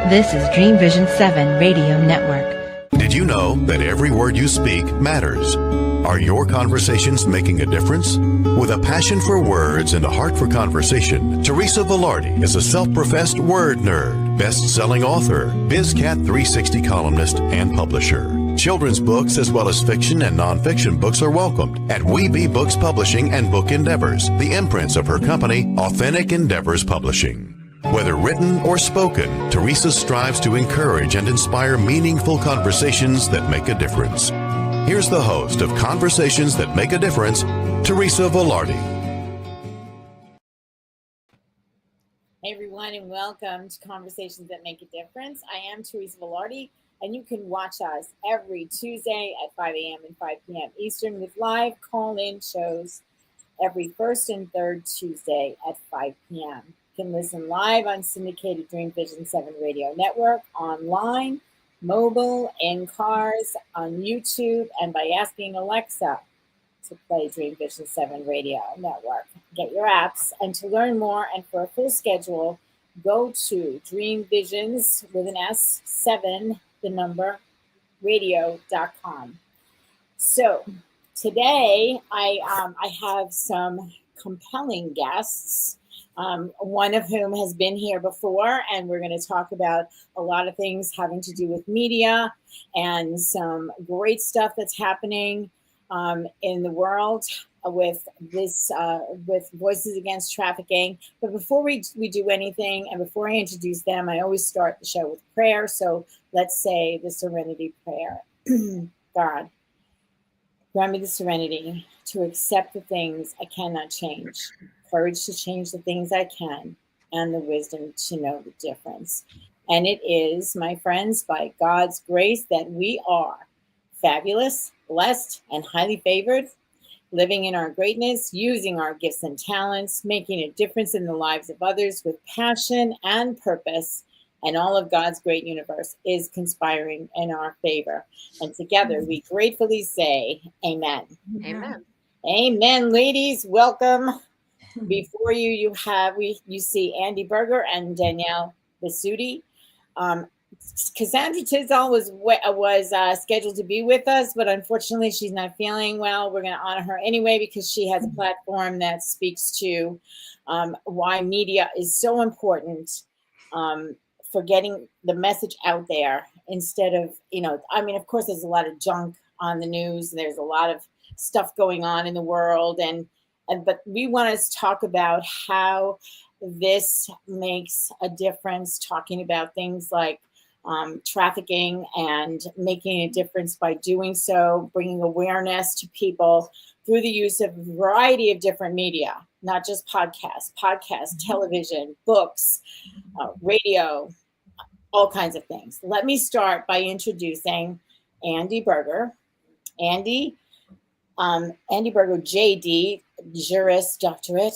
This is Dream Vision 7 Radio Network. Did you know that every word you speak matters? Are your conversations making a difference? With a passion for words and a heart for conversation, Teresa Velardi is a self-professed word nerd, best-selling author, BizCat 360 columnist, and publisher. Children's books as well as fiction and nonfiction books are welcomed at We Be Books Publishing and Book Endeavors, the imprints of her company, Authentic Endeavors Publishing. Whether written or spoken, Teresa strives to encourage and inspire meaningful conversations that make a difference. Here's the host of Conversations That Make a Difference, Teresa Velardi. Hey everyone, and welcome to Conversations That Make a Difference. I am Teresa Velardi, and you can watch us every Tuesday at 5 a.m. and 5 p.m. Eastern with live call-in shows every first and third Tuesday at 5 p.m. You can listen live on syndicated Dream Vision 7 Radio Network, online, mobile, in cars, on YouTube, and by asking Alexa to play Dream Vision 7 Radio Network. Get your apps, and to learn more and for a full schedule, go to Dream Visions with an S, 7, the number, radio.com. So today I have some compelling guests. One of whom has been here before, and we're going to talk about a lot of things having to do with media and some great stuff that's happening in the world with this, with Voices Against Trafficking. But before we do anything, and before I introduce them, I always start the show with prayer. So let's say the Serenity Prayer. God, grant me the serenity to accept the things I cannot change, courage to change the things I can, and the wisdom to know the difference. And it is, my friends, by God's grace that we are fabulous, blessed, and highly favored, living in our greatness, using our gifts and talents, making a difference in the lives of others with passion and purpose, and all of God's great universe is conspiring in our favor. And together we gratefully say, amen. Amen. Amen, ladies. Welcome. Before you see Andi Buerger and Danielle Bisutti. Cassandra Tindal was scheduled to be with us, but unfortunately she's not feeling well. We're going to honor her anyway because she has a platform that speaks to why media is so important for getting the message out there instead of, of course there's a lot of junk on the news. There's a lot of stuff going on in the world, but we want to talk about how this makes a difference, talking about things like trafficking and making a difference by doing so, bringing awareness to people through the use of a variety of different media, not just podcasts, television, books, radio, all kinds of things. Let me start by introducing Andi Buerger. Andi Buerger, JD, Juris Doctorate,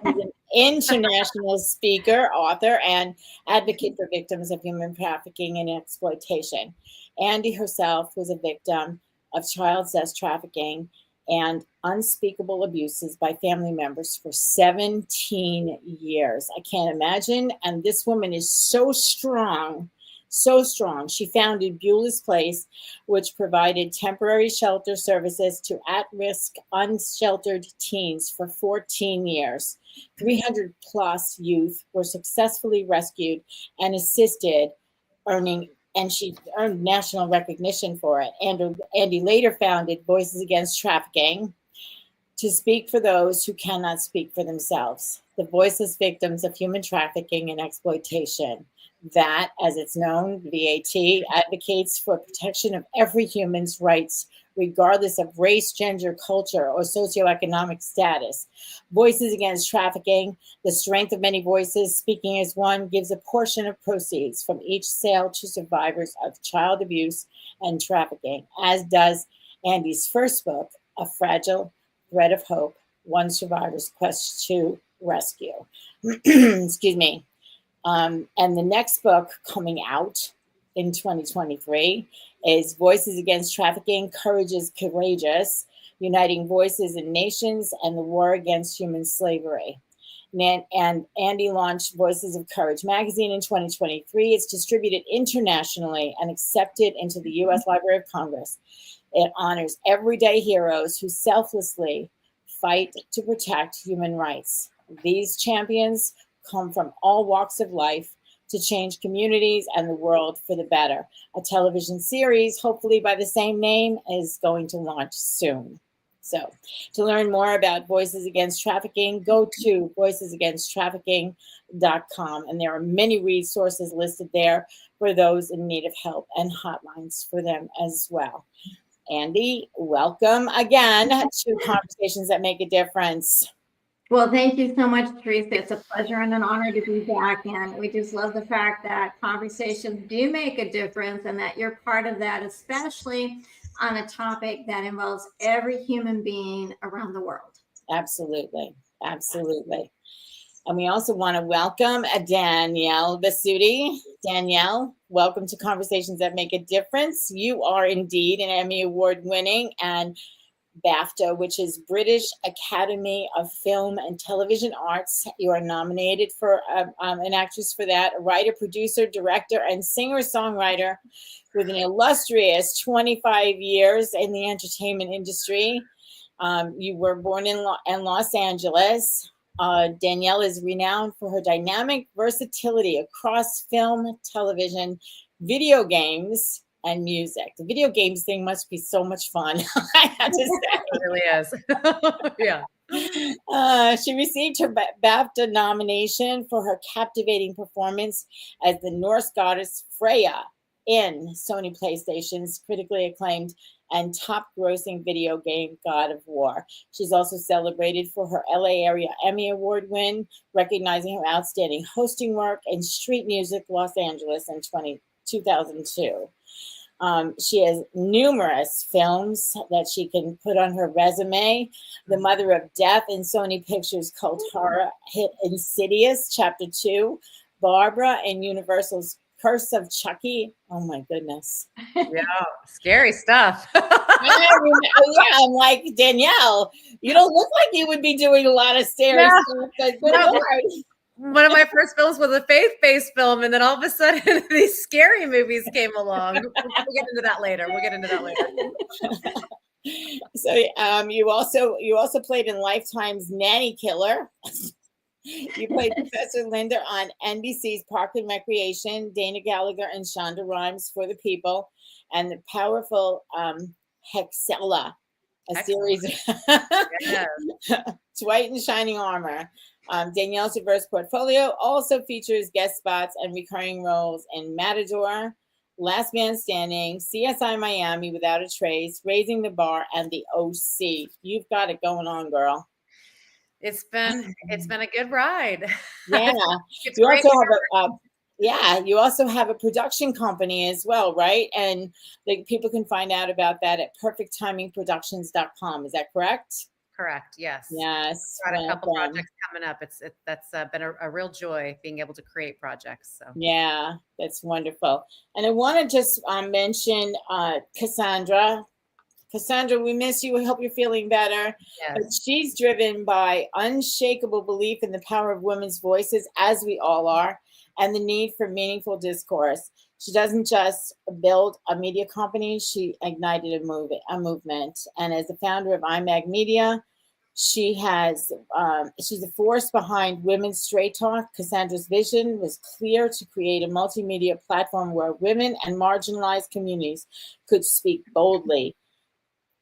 an international speaker, author, and advocate for victims of human trafficking and exploitation. Andi herself was a victim of child sex trafficking and unspeakable abuses by family members for 17 years. I can't imagine. And this woman is so strong. She founded Beulah's Place, which provided temporary shelter services to at-risk, unsheltered teens for 14 years. 300 plus youth were successfully rescued and assisted, and she earned national recognition for it. Andi later founded Voices Against Trafficking to speak for those who cannot speak for themselves, the voiceless victims of human trafficking and exploitation. That, as it's known, VAT, advocates for protection of every human's rights, regardless of race, gender, culture, or socioeconomic status. Voices Against Trafficking, the strength of many voices, speaking as one, gives a portion of proceeds from each sale to survivors of child abuse and trafficking, as does Andi's first book, A Fragile Thread of Hope, One Survivor's Quest to Rescue. Excuse me. And the next book coming out in 2023 is Voices Against Trafficking, Courage is Courageous, Uniting Voices in Nations and the War Against Human Slavery. And Andy launched Voices of Courage magazine in 2023. It's distributed internationally and accepted into the U.S. Library of Congress. It honors everyday heroes who selflessly fight to protect human rights. These champions come from all walks of life to change communities and the world for the better. A television series, hopefully by the same name, is going to launch soon. So to learn more about Voices Against Trafficking, go to voicesagainsttrafficking.com. And there are many resources listed there for those in need of help and hotlines for them as well. Andy, welcome again to Conversations That Make a Difference. Well, thank you so much, Teresa. It's a pleasure and an honor to be back. And we just love the fact that conversations do make a difference and that you're part of that, especially on a topic that involves every human being around the world. Absolutely. Absolutely. And we also want to welcome Danielle Bisutti. Danielle, welcome to Conversations That Make a Difference. You are indeed an Emmy Award winning and BAFTA, which is British Academy of Film and Television Arts. You are nominated for an actress for that, a writer, producer, director, and singer-songwriter with an illustrious 25 years in the entertainment industry. You were born in Los Angeles. Danielle is renowned for her dynamic versatility across film, television, video games, and music. The video games thing must be so much fun. I have to say. It really is. Yeah. She received her BAFTA nomination for her captivating performance as the Norse goddess Freya in Sony PlayStation's critically acclaimed and top-grossing video game God of War. She's also celebrated for her LA Area Emmy Award win, recognizing her outstanding hosting work in Street Music Los Angeles in 2002. She has numerous films that she can put on her resume. The Mother of Death in Sony Pictures cult horror hit Insidious, Chapter 2. Barbara in Universal's Curse of Chucky. Oh my goodness. Yeah. Scary stuff. I'm like, Danielle, you don't look like you would be doing a lot of scary stuff. But good Lord. One of my first films was a faith-based film, and then all of a sudden these scary movies came along. We'll get into that later. So you also played in Lifetime's Nanny Killer. You played Professor Linda on NBC's Park and Recreation, Dana Gallagher and Shonda Rhimes for the People, and the powerful Hexella, a series Dwight in Shining Armor. Danielle's diverse portfolio also features guest spots and recurring roles in Matador, Last Man Standing, CSI Miami Without a Trace, Raising the Bar, and The OC. You've got it going on, girl. It's been a good ride. Yeah. You also have a production company as well, right? And people can find out about that at perfecttimingproductions.com. Is that correct? Correct. Yes. Yes. Got a couple projects coming up. That's been a real joy being able to create projects. So yeah, that's wonderful. And I want to just mention Cassandra. Cassandra, we miss you. We hope you're feeling better. Yes. But she's driven by unshakable belief in the power of women's voices, as we all are, and the need for meaningful discourse. She doesn't just build a media company, she ignited a movement. And as the founder of iMag Media, she's the force behind Women's Straight Talk. Cassandra's vision was clear to create a multimedia platform where women and marginalized communities could speak boldly,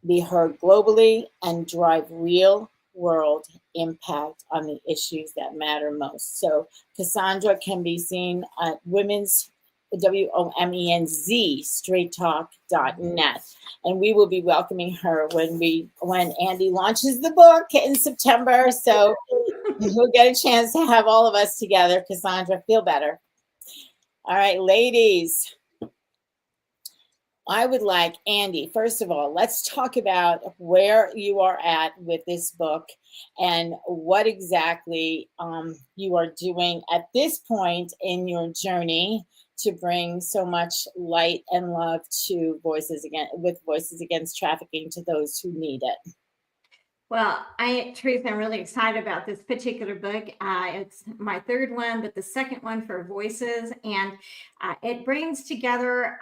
be heard globally, and drive real world impact on the issues that matter most. So Cassandra can be seen at Women's WOMENZ straighttalk.net. And we will be welcoming her when Andy launches the book in September. So we'll get a chance to have all of us together. Cassandra, feel better. All right, ladies. I would like, Andy, first of all, let's talk about where you are at with this book and what exactly you are doing at this point in your journey to bring so much light and love to Voices Against Trafficking to those who need it. Well, Teresa, I'm really excited about this particular book. It's my third one, but the second one for voices. And it brings together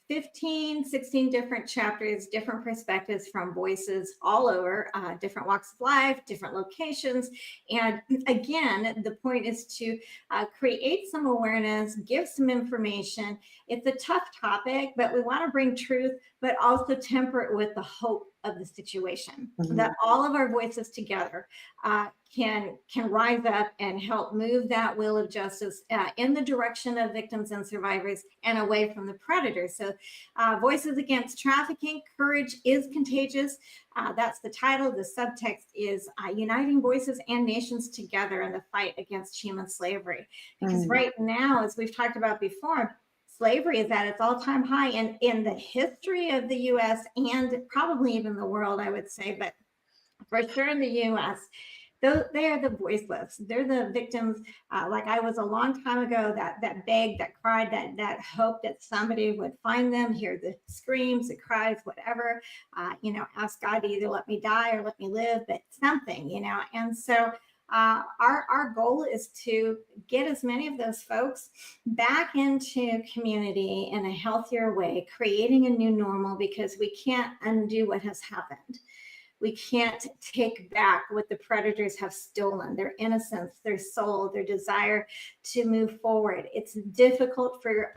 15, 16 different chapters, different perspectives from voices all over, different walks of life, different locations. And again, the point is to create some awareness, give some information. It's a tough topic, but we want to bring truth, but also temper it with the hope of the situation, that all of our voices together can rise up and help move that wheel of justice in the direction of victims and survivors and away from the predators. So Voices Against Trafficking, Courage is Contagious. That's the title. The subtext is Uniting Voices and Nations Together in the Fight Against Human Slavery. Because right now, as we've talked about before, slavery is at its all-time high in the history of the U.S. and probably even the world, I would say, but for sure in the U.S., they are the voiceless. They're the victims, like I was a long time ago, that begged, that cried, that hoped that somebody would find them, hear the screams, the cries, whatever, ask God to either let me die or let me live, but something, and so our goal is to get as many of those folks back into community in a healthier way, creating a new normal, because we can't undo what has happened. We can't take back what the predators have stolen, their innocence, their soul, their desire to move forward. It's difficult for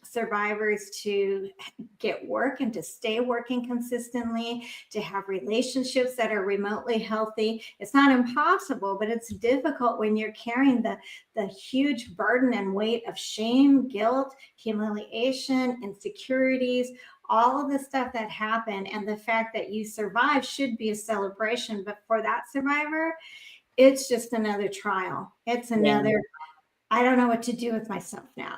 survivors to get work and to stay working consistently, to have relationships that are remotely healthy. It's not impossible, but it's difficult when you're carrying the huge burden and weight of shame, guilt, humiliation, insecurities, all of the stuff that happened. And the fact that you survived should be a celebration, but for that survivor, it's just another trial. It's another, I don't know what to do with myself now.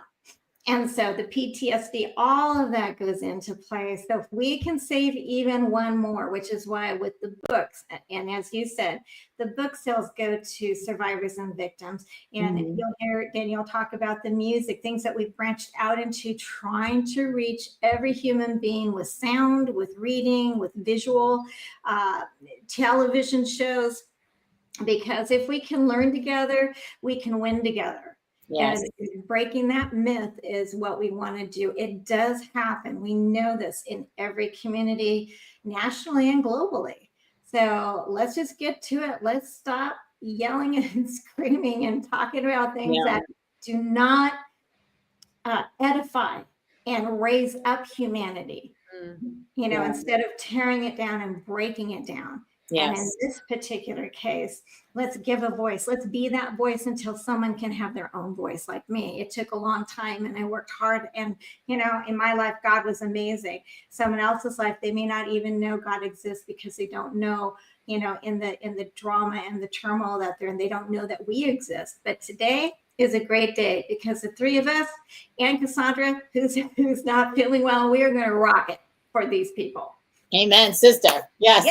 And so the PTSD, all of that goes into play. So if we can save even one more, which is why with the books, and as you said, the book sales go to survivors and victims. And you'll hear Danielle talk about the music, things that we've branched out into, trying to reach every human being with sound, with reading, with visual, television shows. Because if we can learn together, we can win together. Yes. And breaking that myth is what we want to do. It does happen. We know this in every community, nationally and globally. So let's just get to it. Let's stop yelling and screaming and talking about things that do not edify and raise up humanity, instead of tearing it down and breaking it down. Yes. And in this particular case, let's give a voice. Let's be that voice until someone can have their own voice, like me. It took a long time and I worked hard. And, in my life, God was amazing. Someone else's life, they may not even know God exists because they don't know, in the drama and the turmoil that they're in, they don't know that we exist. But today is a great day because the three of us and Cassandra, who's not feeling well, we are going to rock it for these people. Amen, sister. Yes.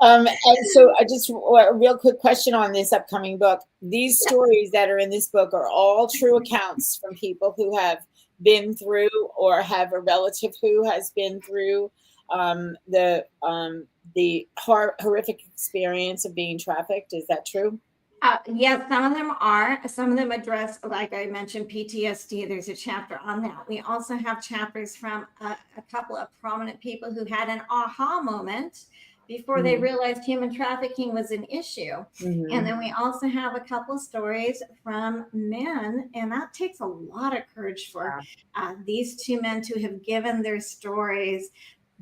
And so just a real quick question on this upcoming book. These stories that are in this book are all true accounts from people who have been through or have a relative who has been through the horrific experience of being trafficked. Is that true? Yes, some of them are. Some of them address, like I mentioned, PTSD. There's a chapter on that. We also have chapters from a couple of prominent people who had an aha moment before they realized human trafficking was an issue. And then we also have a couple of stories from men, and that takes a lot of courage for these two men to have given their stories,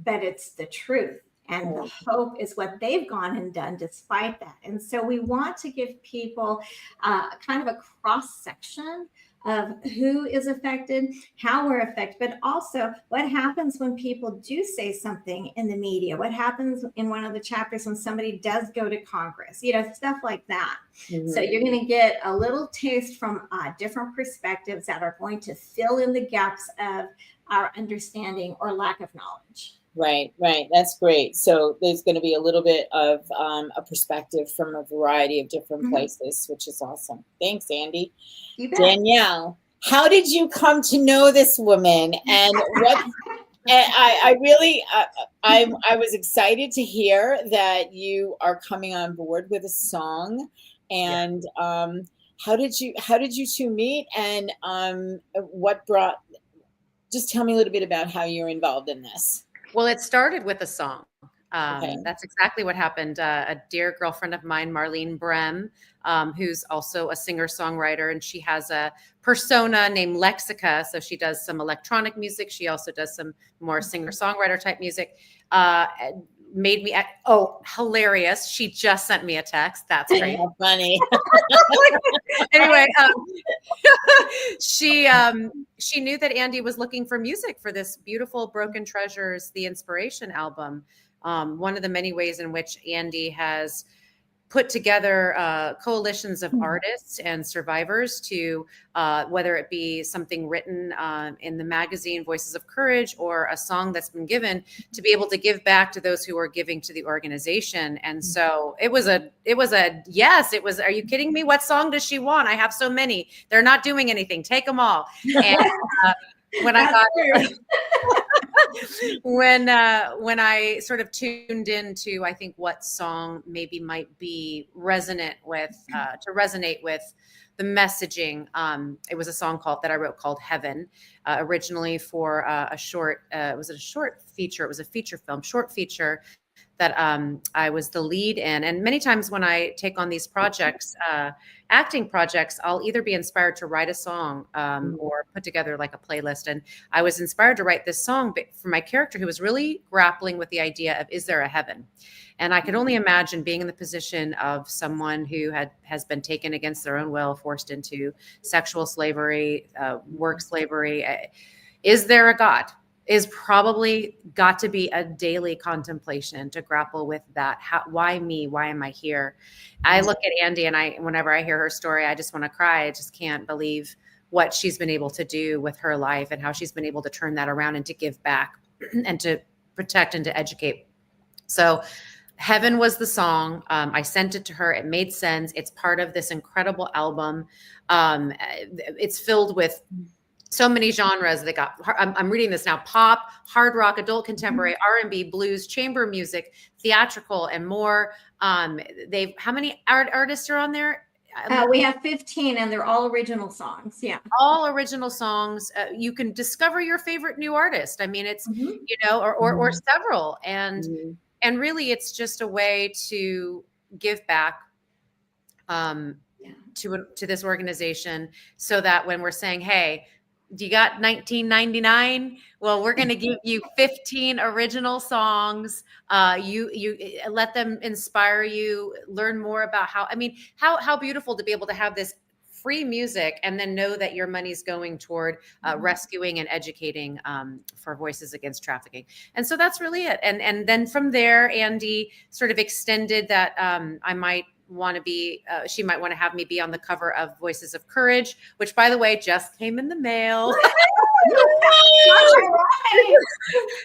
but it's the truth. And the hope is what they've gone and done despite that. And so we want to give people kind of a cross section of who is affected, how we're affected, but also what happens when people do say something in the media, what happens in one of the chapters when somebody does go to Congress, stuff like that. So you're going to get a little taste from different perspectives that are going to fill in the gaps of our understanding or lack of knowledge. Right. That's great. So there's going to be a little bit of a perspective from a variety of different places, which is awesome. Thanks, Andi. You bet. Danielle, how did you come to know this woman, and I really, I was excited to hear that you are coming on board with a song. And how did you two meet? And what brought? Just tell me a little bit about how you're involved in this. Well, it started with a song. Okay. That's exactly what happened. A dear girlfriend of mine, Marlene Brem, who's also a singer-songwriter, and she has a persona named Lexica. So she does some electronic music. She also does some more singer-songwriter type music. Made me hilarious. She just sent me a text. That's great. How funny. Anyway, she knew that Andi was looking for music for this beautiful Broken Treasures, the Inspiration album. One of the many ways in which Andi has put together coalitions of artists and survivors to whether it be something written in the magazine Voices of Courage or a song that's been given, to be able to give back to those who are giving to the organization. And so it was a yes, it was, are you kidding me? What song does she want? I have so many. They're not doing anything. Take them all. And when I got when I sort of tuned into, I think, what song maybe might be resonant with to resonate with the messaging. It was a song that I wrote called Heaven, originally for a short. It was a short feature. It was a feature film, short feature that I was the lead in. And many times when I take on these projects, acting projects, I'll either be inspired to write a song or put together like a playlist. And I was inspired to write this song for my character who was really grappling with the idea of, is there a heaven? And I could only imagine being in the position of someone who has been taken against their own will, forced into sexual slavery, work slavery. Is there a God? Is probably got to be a daily contemplation to grapple with that. Why me? Why am I here? I look at Andi and whenever I hear her story, I just want to cry. I just can't believe what she's been able to do with her life and how she's been able to turn that around and to give back and to protect and to educate. So Heaven was the song. I sent it to her. It made sense. It's part of this incredible album. It's filled with so many genres. They got, I'm reading this now, pop, hard rock, adult contemporary, R&B, blues, chamber music, theatrical, and more. How many artists are on there? We have 15 and they're all original songs. Yeah. All original songs. You can discover your favorite new artist. I mean, it's, or several. And really it's just a way to give back to this organization, so that when we're saying, hey, you got 1999? Well, we're going to give you 15 original songs. You let them inspire you, learn more about how beautiful to be able to have this free music and then know that your money's going toward rescuing and educating for Voices Against Trafficking. And so that's really it. And then from there, Andi sort of extended that I might want to be, she might want to have me be on the cover of Voices of Courage, which, by the way, just came in the mail.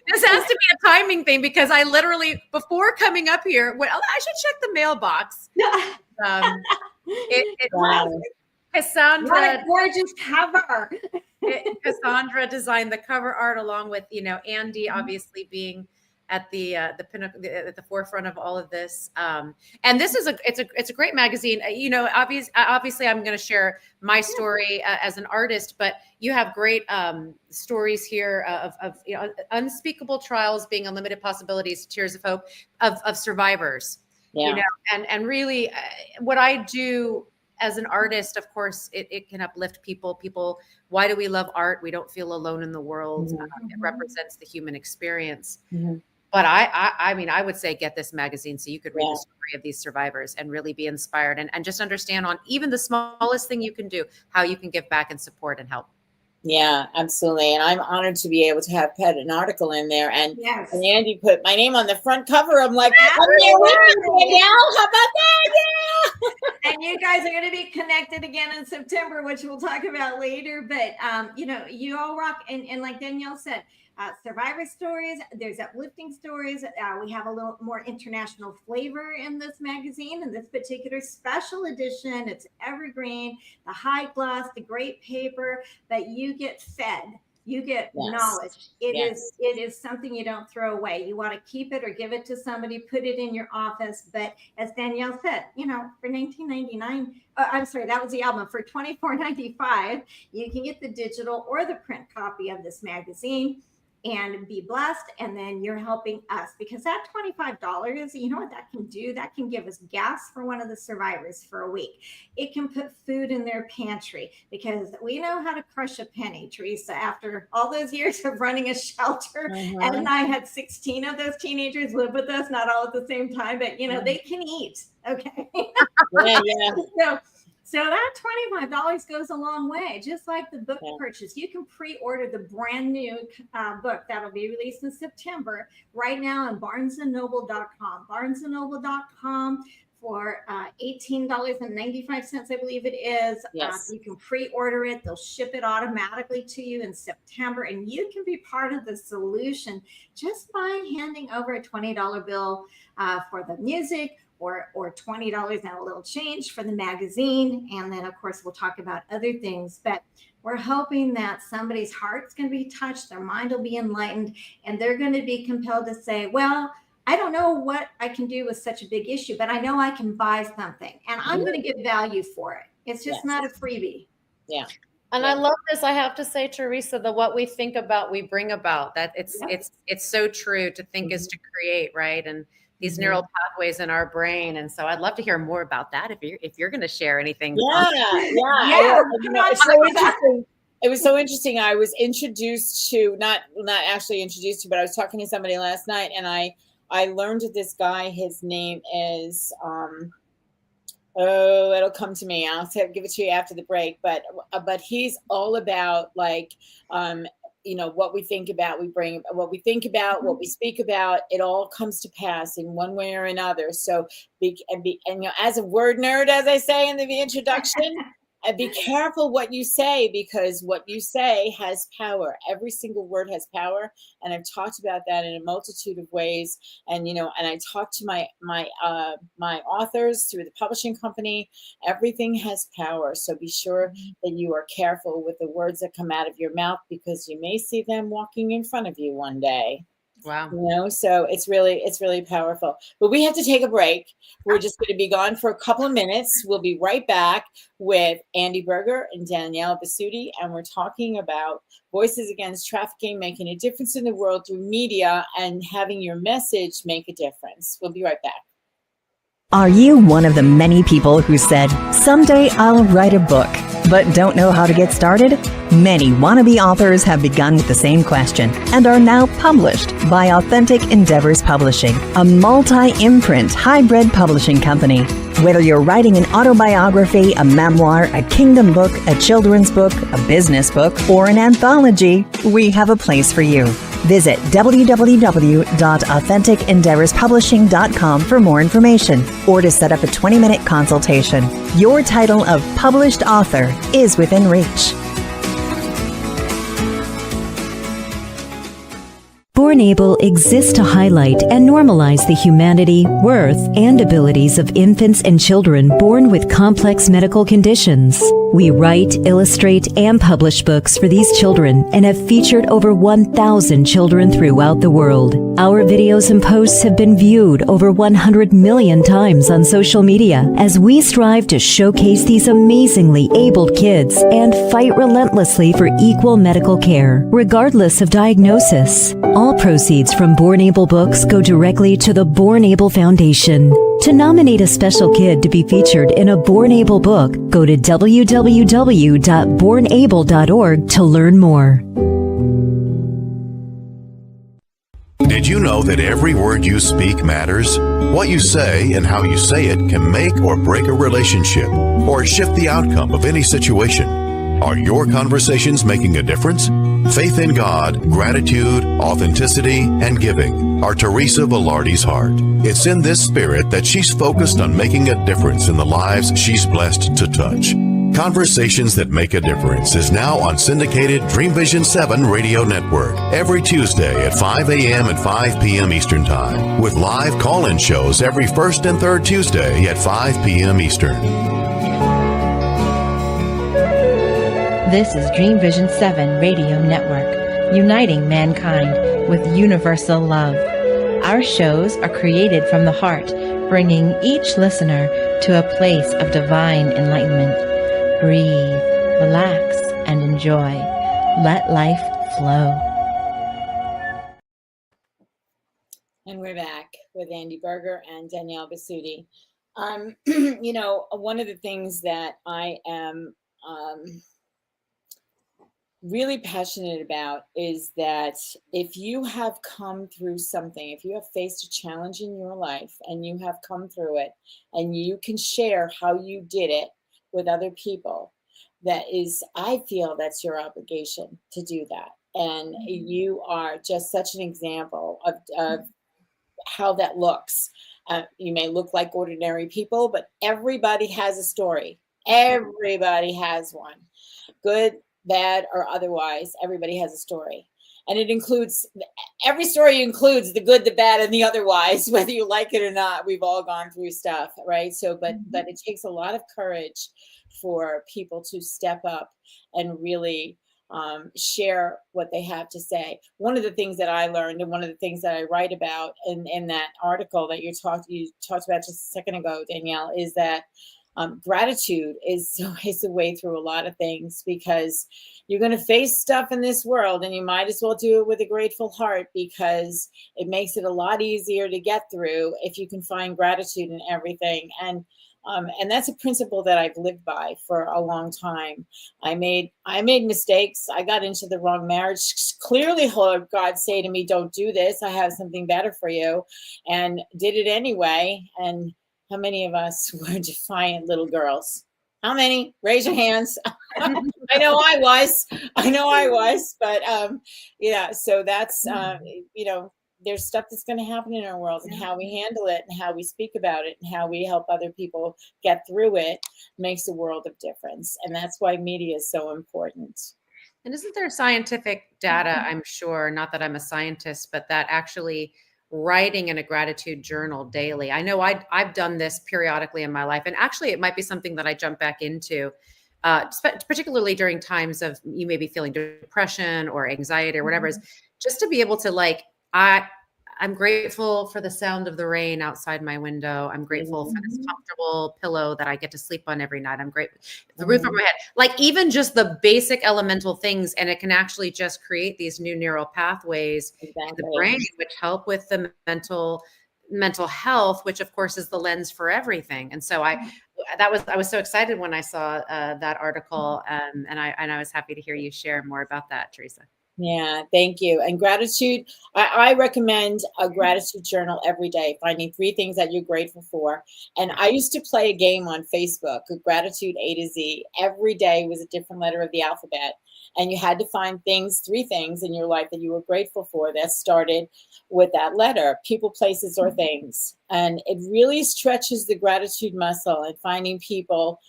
This has to be a timing thing, because I literally, before coming up here, I should check the mailbox. It was Cassandra. What a gorgeous cover. Cassandra designed the cover art, along with Andi obviously being at the pinnacle, at the forefront of all of this. And this is it's a great magazine. Obviously I'm going to share my story as an artist, but you have great stories here of unspeakable trials being unlimited possibilities, tears of hope of survivors. Yeah. And really what I do as an artist, of course, it can uplift people. Why do we love art? We don't feel alone in the world. It represents the human experience. But I would say get this magazine so you could read the story of these survivors and really be inspired and just understand on even the smallest thing you can do, how you can give back and support and help. Yeah, absolutely. And I'm honored to be able to have put an article in there. And Andi put my name on the front cover. I'm like, I'm there with you, Danielle. How about that? Yeah. And you guys are going to be connected again in September, which we'll talk about later. But, you all rock. And like Danielle said, survivor stories, there's uplifting stories. We have a little more international flavor in this magazine, in this particular special edition. It's evergreen, the high gloss, the great paper that you get fed You get knowledge. It is something you don't throw away. You want to keep it or give it to somebody, put it in your office. But as Danielle said, for $19.99, I'm sorry, that was the album. For $24.95, you can get the digital or the print copy of this magazine and be blessed. And then you're helping us, because that $25, you know what that can do? That can give us gas for one of the survivors for a week. It can put food in their pantry, because we know how to crush a penny, Teresa. After all those years of running a shelter, Ed and I had 16 of those teenagers live with us, not all at the same time, but they can eat. Okay. So that $25 goes a long way, just like the book purchase. You can pre-order the brand new book that'll be released in September right now on barnesandnoble.com. Barnesandnoble.com for $18.95, I believe it is. Yes. You can pre-order it. They'll ship it automatically to you in September, and you can be part of the solution just by handing over a $20 bill for the music, or $20 and a little change for the magazine. And then, of course, we'll talk about other things. But we're hoping that somebody's heart's going to be touched, their mind will be enlightened, and they're going to be compelled to say, well, I don't know what I can do with such a big issue, but I know I can buy something, and I'm going to get value for it. It's just not a freebie. Yeah. And I love this. I have to say, Teresa, that what we think about, we bring about. That it's so true. To think is to create, right? And these neural pathways in our brain. And so I'd love to hear more about that if you're going to share anything. It's so interesting. It was so interesting. I was introduced to, not actually introduced to, but I was talking to somebody last night, and I learned that this guy, his name is, it'll come to me. I'll give it to you after the break. But he's all about what we think about, we bring what we think about, what we speak about, it all comes to pass in one way or another. So as a word nerd, as I say in the introduction, be careful what you say, because what you say has power. Every single word has power. And I've talked about that in a multitude of ways. And, and I talk to my authors through the publishing company. Everything has power. So be sure that you are careful with the words that come out of your mouth, because you may see them walking in front of you one day. Wow. So it's really powerful. But we have to take a break. We're just going to be gone for a couple of minutes. We'll be right back with Andi Buerger and Danielle Bisutti, and we're talking about voices against trafficking, making a difference in the world through media, and having your message make a difference. We'll be right back. Are you one of the many people who said, someday I'll write a book, but don't know how to get started? Many wannabe authors have begun with the same question and are now published by Authentic Endeavors Publishing, a multi-imprint hybrid publishing company. Whether you're writing an autobiography, a memoir, a kingdom book, a children's book, a business book, or an anthology, we have a place for you. Visit www.AuthenticEndeavorsPublishing.com for more information, or to set up a 20-minute consultation. Your title of published author is within reach. Born Able exists to highlight and normalize the humanity, worth, and abilities of infants and children born with complex medical conditions. We write, illustrate, and publish books for these children and have featured over 1,000 children throughout the world. Our videos and posts have been viewed over 100 million times on social media as we strive to showcase these amazingly abled kids and fight relentlessly for equal medical care, regardless of diagnosis. All proceeds from Born Able books go directly to the Born Able Foundation. To nominate a special kid to be featured in a Born Able book, go to www.bornable.org to learn more. Did you know that every word you speak matters? What you say and how you say it can make or break a relationship or shift the outcome of any situation. Are your conversations making a difference? Faith in God, gratitude, authenticity, and giving are Teresa Velardi's heart. It's in this spirit that she's focused on making a difference in the lives she's blessed to touch. Conversations That Make a Difference is now on syndicated Dream Vision 7 radio network every Tuesday at 5 a.m. and 5 p.m. Eastern Time, with live call-in shows every first and third Tuesday at 5 p.m. Eastern. This is Dream Vision 7 Radio Network. uniting mankind with universal love. Our shows are created from the heart, bringing each listener to a place of divine enlightenment. Breathe, relax, and enjoy. Let life flow. And we're back with Andi Buerger and Danielle Bisutti. One of the things that I am really passionate about is that if you have come through something, if you have faced a challenge in your life and you have come through it and you can share how you did it with other people, I feel that's your obligation to do that. And you are just such an example of how that looks. You may look like ordinary people, but everybody has a story. Everybody has one. Good, bad, or otherwise, everybody has a story. And every story includes the good, the bad, and the otherwise, whether you like it or not. We've all gone through stuff, right? So, but it takes a lot of courage for people to step up and really share what they have to say. One of the things that I learned, and one of the things that I write about in that article that you talked about just a second ago, Danielle, is that gratitude is the way through a lot of things, because you're going to face stuff in this world and you might as well do it with a grateful heart, because it makes it a lot easier to get through if you can find gratitude in everything. And that's a principle that I've lived by for a long time. I made mistakes. I got into the wrong marriage. Clearly heard God say to me, don't do this. I have something better for you, and did it anyway. And how many of us were defiant little girls? How many? Raise your hands. I know I was, but yeah, so that's, there's stuff that's going to happen in our world, and how we handle it and how we speak about it and how we help other people get through it makes a world of difference. And that's why media is so important. And isn't there scientific data, I'm sure, not that I'm a scientist, but that actually writing in a gratitude journal daily. I know I've done this periodically in my life, and actually it might be something that I jump back into, particularly during times of you may be feeling depression or anxiety or whatever, is just to be able to I'm grateful for the sound of the rain outside my window. I'm grateful for this comfortable pillow that I get to sleep on every night. I'm grateful for the roof over my head. Like even just the basic elemental things, and it can actually just create these new neural pathways in the brain, which help with the mental health, which of course is the lens for everything. And so I was so excited when I saw that article, and I was happy to hear you share more about that, Teresa. Yeah, thank you. And gratitude, I recommend a gratitude journal every day, finding 3 things that you're grateful for. And I used to play a game on Facebook, Gratitude A to Z. Every day was a different letter of the alphabet. And you had to find 3 things in your life that you were grateful for that started with that letter, people, places, or things. And it really stretches the gratitude muscle, and finding people,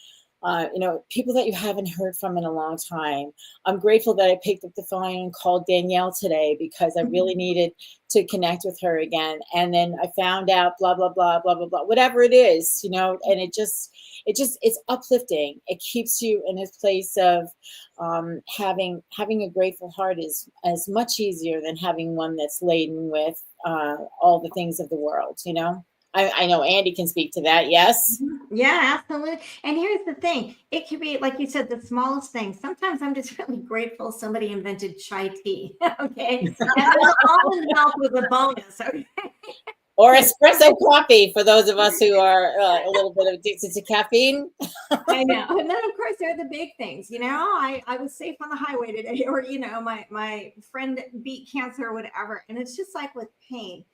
people that you haven't heard from in a long time. I'm grateful that I picked up the phone and called Danielle today, because I really needed to connect with her again. And then I found out blah, blah, blah, blah, blah, blah, whatever it is, and it's uplifting. It keeps you in a place of having a grateful heart is much easier than having one that's laden with all the things of the world, I know Andi can speak to that. Yes. Yeah, absolutely. And here's the thing. It could be, like you said, the smallest thing. Sometimes I'm just really grateful somebody invented chai tea. Okay. And almond milk was a bonus. Okay. Or espresso coffee for those of us who are a little bit addicted to caffeine. I know. And then, of course, there are the big things. I was safe on the highway today, or, my friend beat cancer or whatever. And it's just like with pain.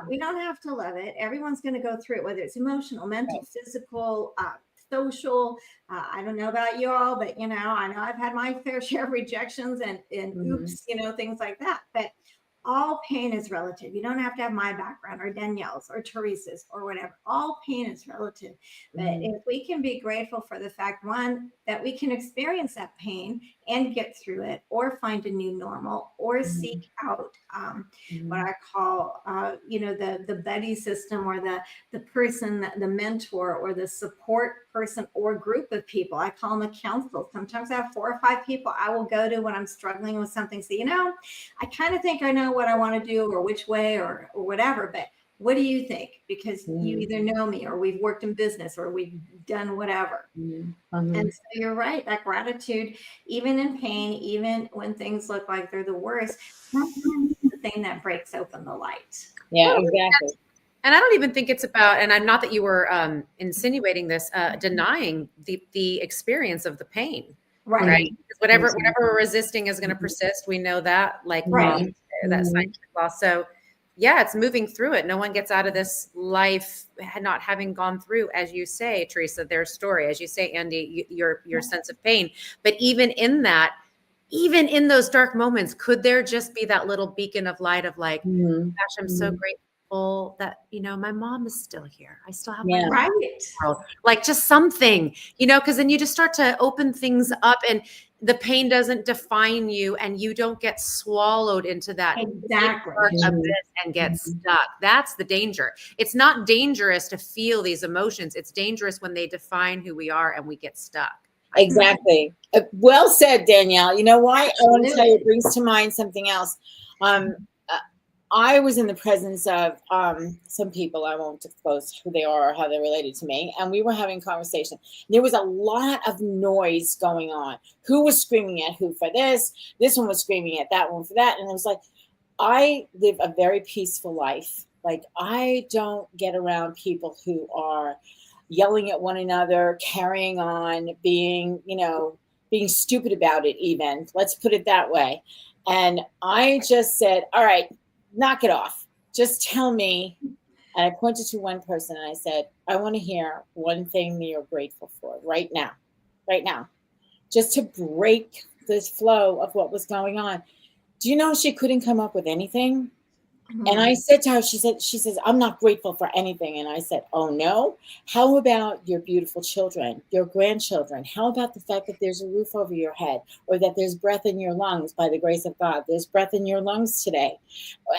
We don't have to love it. Everyone's going to go through it, whether it's emotional, mental, physical, social. I don't know about you all, but, I know I've had my fair share of rejections and oops, things like that. But all pain is relative. You don't have to have my background or Danielle's or Teresa's or whatever. All pain is relative. But if we can be grateful for the fact, one, that we can experience that pain and get through it, or find a new normal, or seek out what I call, the buddy system, or the person, the mentor, or the support person or group of people. I call them a council. Sometimes I have 4 or 5 people I will go to when I'm struggling with something. So, I kind of think I know what I want to do or which way or whatever, but what do you think? Because you either know me or we've worked in business or we've done whatever. And so you're right, that gratitude, even in pain, even when things look like they're the worst, that's the thing that breaks open the light. Yeah, exactly. And I don't even think it's about, and I'm not that you were insinuating this, denying the experience of the pain. Right. Whatever we're resisting is going to persist. We know that, like that scientific law. So yeah, it's moving through it. No one gets out of this life not having gone through, as you say, Teresa, their story, as you say, Andy, your sense of pain. But even in that, even in those dark moments, could there just be that little beacon of light of like, gosh, I'm so grateful that, my mom is still here. I still have my right. Like just something, because then you just start to open things up and the pain doesn't define you and you don't get swallowed into that abyss and get stuck. That's the danger. It's not dangerous to feel these emotions. It's dangerous when they define who we are and we get stuck. Exactly. Well said, Danielle. You know why? I want to tell you, it brings to mind something else. I was in the presence of some people, I won't disclose who they are or how they're related to me, and we were having conversation. There was a lot of noise going on. Who was screaming at who for this? This one was screaming at that one for that. And it was like, I live a very peaceful life. Like, I don't get around people who are yelling at one another, carrying on, being stupid about it even. Let's put it that way. And I just said, all right, knock it off. Just tell me. And I pointed to one person and I said, I want to hear one thing that you're grateful for right now, just to break this flow of what was going on. Do you know she couldn't come up with anything? And I said to her, she says, I'm not grateful for anything. And I said, oh no, how about your beautiful children, your grandchildren? How about the fact that there's a roof over your head or that there's breath in your lungs by the grace of God? There's breath in your lungs today.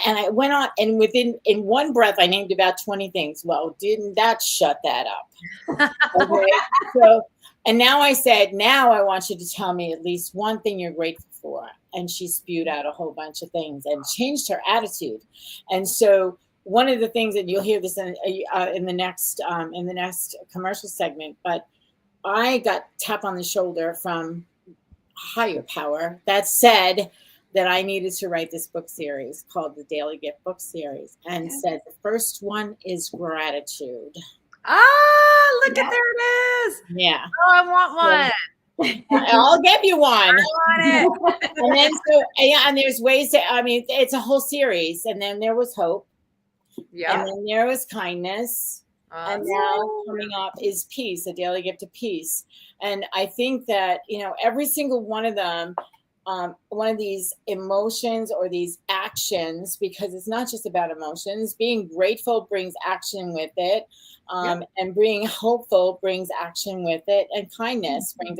And I went on, and in one breath, I named about 20 things. Well, didn't that shut that up? Okay. So, and now I said, now I want you to tell me at least one thing you're grateful for. And she spewed out a whole bunch of things and changed her attitude. And so one of the things that you'll hear this in the next commercial segment, but I got tap on the shoulder from higher power that said that I needed to write this book series called the Daily Gift Book Series, and said the first one is gratitude. Look at, there it is. Yeah. Oh, I want one. I'll give you one. I want it. And then and there's ways to, it's a whole series. And then there was hope. Yeah. And then there was kindness. And now coming up is peace, a daily gift of peace. And I think that, every single one of them, one of these emotions or these actions, because it's not just about emotions, being grateful brings action with it. And being hopeful brings action with it, and kindness brings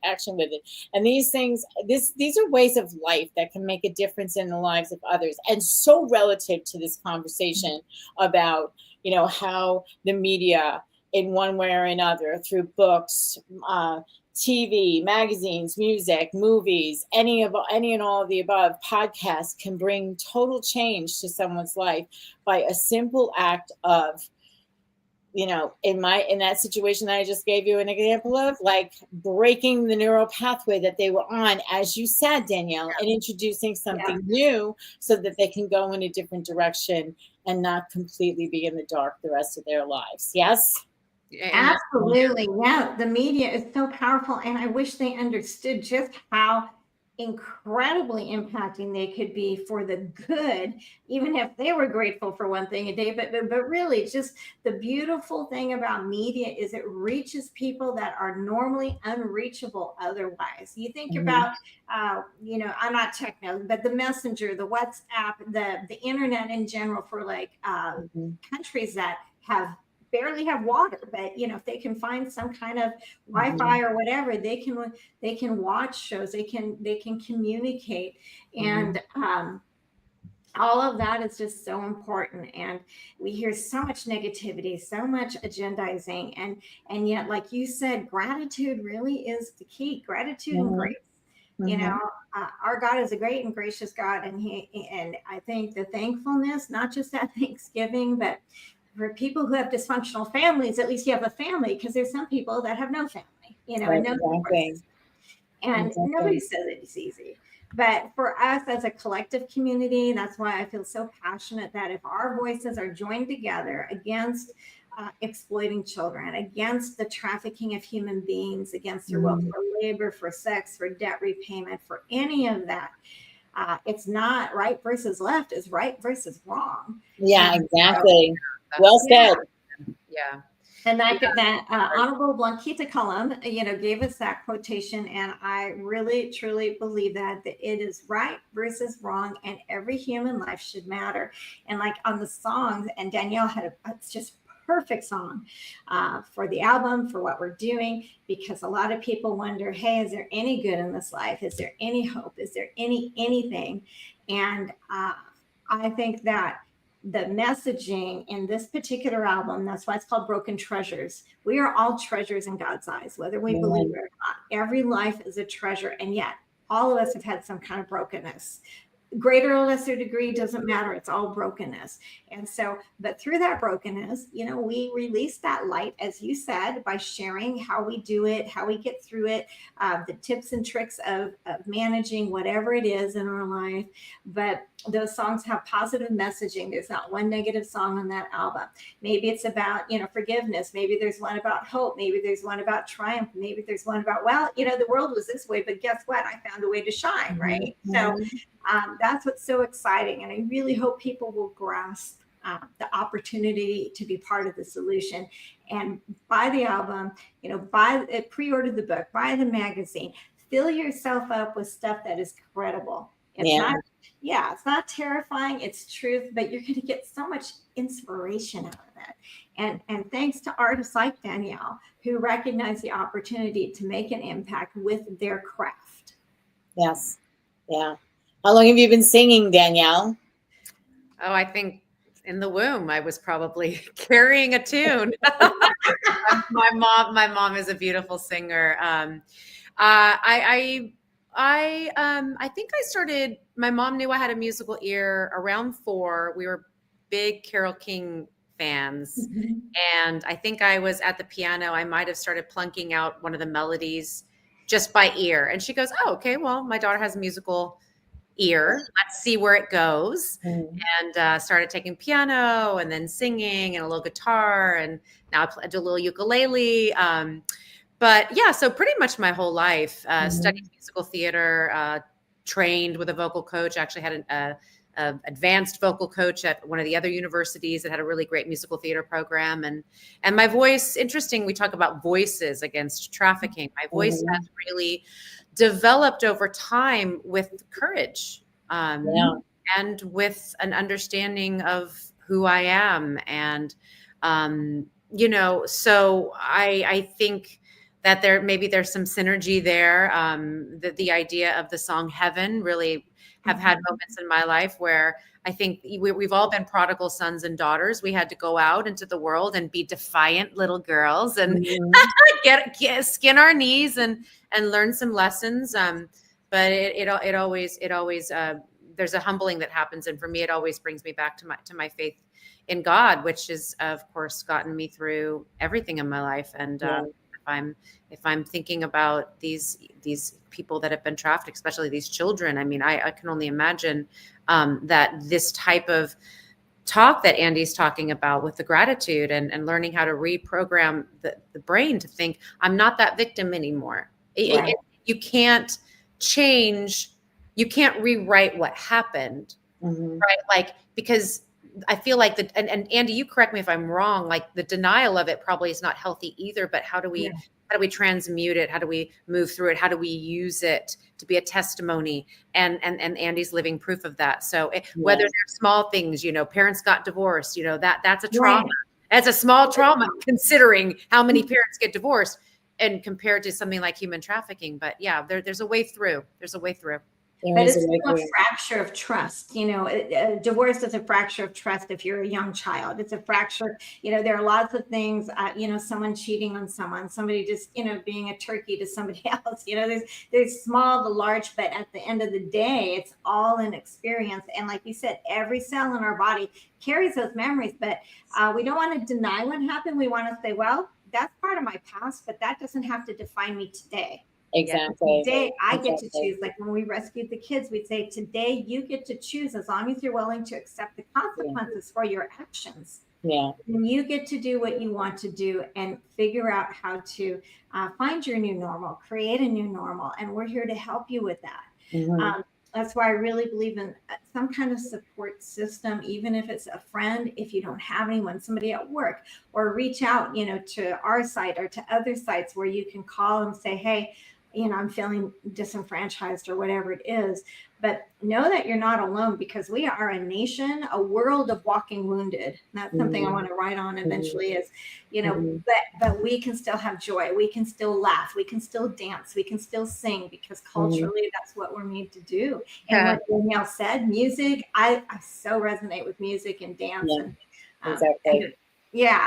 action with it. And these things, these are ways of life that can make a difference in the lives of others. And so relative to this conversation about, how the media, in one way or another, through books, TV, magazines, music, movies, any and all of the above, podcasts, can bring total change to someone's life by a simple act of, in that situation that I just gave you an example of, like breaking the neural pathway that they were on, as you said, Danielle, and introducing something new so that they can go in a different direction and not completely be in the dark the rest of their lives. Yes? Absolutely. Yeah. The media is so powerful. And I wish they understood just how incredibly impacting they could be for the good, even if they were grateful for one thing a day. But really, just the beautiful thing about media is it reaches people that are normally unreachable otherwise. You think about, I'm not techno, but the messenger, the WhatsApp, the internet in general, for like countries that barely have water, but if they can find some kind of Wi-Fi or whatever, they can watch shows, they can communicate. And all of that is just so important. And we hear so much negativity, so much agendizing, and yet, like you said, gratitude really is the key. Gratitude and grace. You know, our God is a great and gracious God, and I think the thankfulness, not just at Thanksgiving, but for people who have dysfunctional families, at least you have a family, because there's some people that have no family, you know, Right, and no supports. And nobody says it's easy. But for us as a collective community, that's why I feel so passionate that if our voices are joined together against exploiting children, against the trafficking of human beings, against their will for labor, for sex, for debt repayment, for any of that, it's not right versus left, it's right versus wrong. Yeah, exactly. Well said. Yeah. And that Honorable Blanquita Cullum, you know, gave us that quotation, and I really, truly believe that it is right versus wrong, and every human life should matter. And like on the songs, and Danielle had it's just perfect song for the album, for what we're doing, because a lot of people wonder, hey, is there any good in this life? Is there any hope? Is there anything? And I think that the messaging in this particular album, that's why it's called Broken Treasures. We are all treasures in God's eyes, whether we believe it or not. Every life is a treasure, and yet all of us have had some kind of brokenness. Greater or lesser degree, doesn't matter. It's all brokenness. And so, but through that brokenness, you know, we release that light, as you said, by sharing how we do it, how we get through it, the tips and tricks of managing whatever it is in our life. But those songs have positive messaging. There's not one negative song on that album. Maybe it's about, you know, forgiveness. Maybe there's one about hope. Maybe there's one about triumph. Maybe there's one about, well, you know, the world was this way, but guess what? I found a way to shine, right? So that's what's so exciting. And I really hope people will grasp the opportunity to be part of the solution and buy the album, you know, pre-order the book, buy the magazine, fill yourself up with stuff that is credible. It's not terrifying, it's truth, but you're going to get so much inspiration out of it. And thanks to artists like Danielle, who recognize the opportunity to make an impact with their craft. Yes. Yeah. How long have you been singing, Danielle? Oh, I think in the womb, I was probably carrying a tune. My mom is a beautiful singer. I think I started, my mom knew I had a musical ear around 4. We were big Carole King fans. And I think I was at the piano. I might've started plunking out one of the melodies just by ear. And she goes, oh, okay, well, my daughter has a musical ear. Let's see where it goes. And started taking piano and then singing and a little guitar. And now I do a little ukulele. But yeah, so pretty much my whole life, studied musical theater, trained with a vocal coach, actually had an advanced vocal coach at one of the other universities that had a really great musical theater program. And my voice, interesting, we talk about voices against trafficking. My voice has really developed over time with courage and with an understanding of who I am. And, you know, so I think that there's some synergy there. The idea of the song Heaven really have had moments in my life where I think we've all been prodigal sons and daughters. We had to go out into the world and be defiant little girls and get skin our knees and learn some lessons. But it always there's a humbling that happens, and for me, it always brings me back to my faith in God, which has, of course, gotten me through everything in my life. And if I'm thinking about these people that have been trafficked, especially these children, I mean, I can only imagine that this type of talk that Andi's talking about with the gratitude and learning how to reprogram the brain to think, I'm not that victim anymore. You can't change, you can't rewrite what happened, right? Like, because I feel like and Andi, you correct me if I'm wrong, like the denial of it probably is not healthy either, but how do we transmute it? How do we move through it? How do we use it to be a testimony? And Andi's living proof of that. So whether they're small things, you know, parents got divorced, you know, that's a trauma. Right. That's a small trauma considering how many parents get divorced and compared to something like human trafficking. But yeah, there's a way through. There's a way through. But it's still a fracture of trust. You know, divorce is a fracture of trust if you're a young child. It's a fracture. You know, there are lots of things, you know, someone cheating on someone, somebody just, you know, being a turkey to somebody else. You know, there's small to large, but at the end of the day, it's all an experience. And like you said, every cell in our body carries those memories, but we don't want to deny what happened. We want to say, well, that's part of my past, but that doesn't have to define me today. Exactly. Today, I get to choose. Like when we rescued the kids, we'd say, today you get to choose as long as you're willing to accept the consequences for your actions. Yeah. And you get to do what you want to do and figure out how to find your new normal, create a new normal. And we're here to help you with that. Mm-hmm. That's why I really believe in some kind of support system, even if it's a friend, if you don't have anyone, somebody at work, or reach out, you know, to our site or to other sites where you can call and say, hey, you know, I'm feeling disenfranchised or whatever it is. But know that you're not alone, because we are a nation, a world of walking wounded. And that's something I want to write on eventually is, you know, but we can still have joy. We can still laugh. We can still dance. We can still sing, because culturally that's what we're made to do. And what Danielle said, music, I so resonate with music and dance. Yeah, and, exactly.